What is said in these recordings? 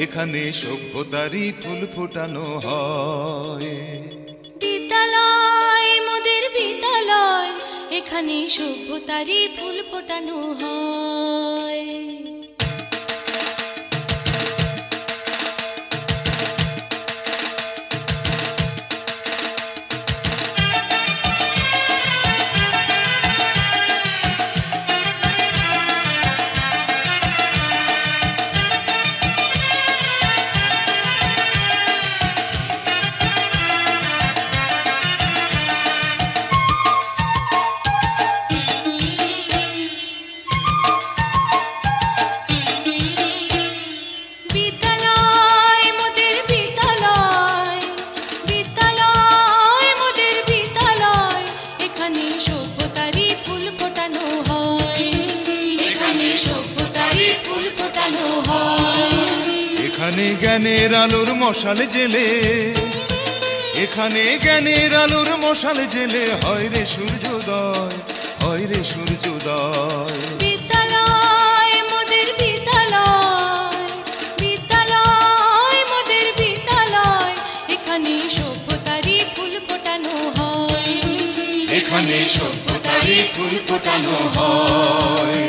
এখানে সভ্যতারই ফুল ফোটানো হয়। বিদ্যালয় মোদের বিদ্যালয়, এখানে সভ্যতারই ফুল ফোটানো হয়। এখানে জ্ঞানের আলোর মশাল জেলে, এখানে জ্ঞানের আলোর মশাল জেলে হয় রে সূর্যোদয়, হয় রে সূর্যোদয়। বিদ্যালয় মোদের বিদ্যালয়, বিদ্যালয় মোদের বিদ্যালয়, এখানে সভ্যতারই ফুল ফোটানো হয়। এখানে সভ্যতারই ফুল ফোটানো হয়।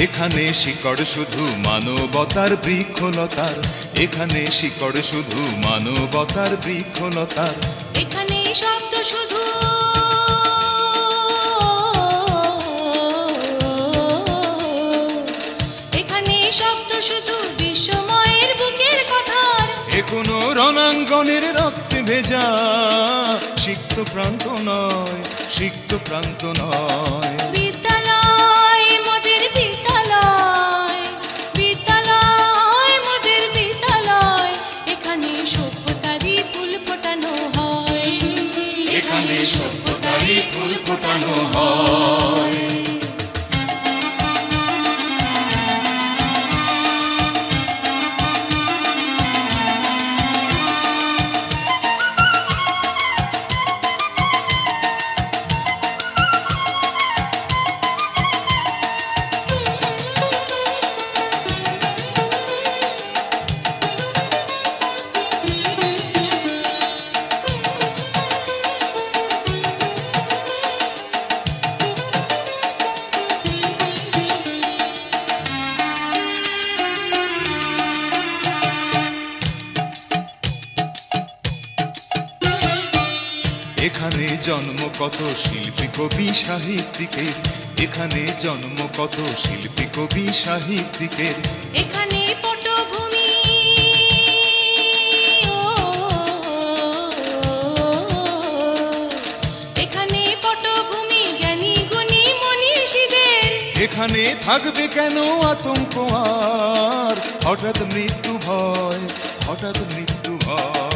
এখানে শিকড় শুধু মানবতার বৃক্ষলতার, এখানে শিকড় শুধু মানবতার বৃক্ষলতার। এখানে শব্দ শুধু এখানে শব্দ শুধু বিশ্বময়ের বুকের কথার। এ কোনো রণাঙ্গনের রক্তে ভেজা সিক্ত প্রান্ত নয়, সিক্ত প্রান্ত নয়। বিদ্যালয় মোদের বিদ্যালয়, বিদ্যালয় মোদের বিদ্যালয়, এখানে সভ্যতারই ফুল ফোটানো হয়। এখানে সভ্যতারই ফুল ফোটানো হয়। এখানে জন্ম কত শিল্পী কবি সাহিত্যিকের, এখানে জন্ম কত শিল্পী কবি সাহিত্যিকের। এখানে পটভূমি এখানে পটভূমি জ্ঞানী গুণী মনীষীদের। এখানে থাকবে কেন আতঙ্ক আর হঠাৎ মৃত্যু ভয়, হঠাৎ মৃত্যু ভয়।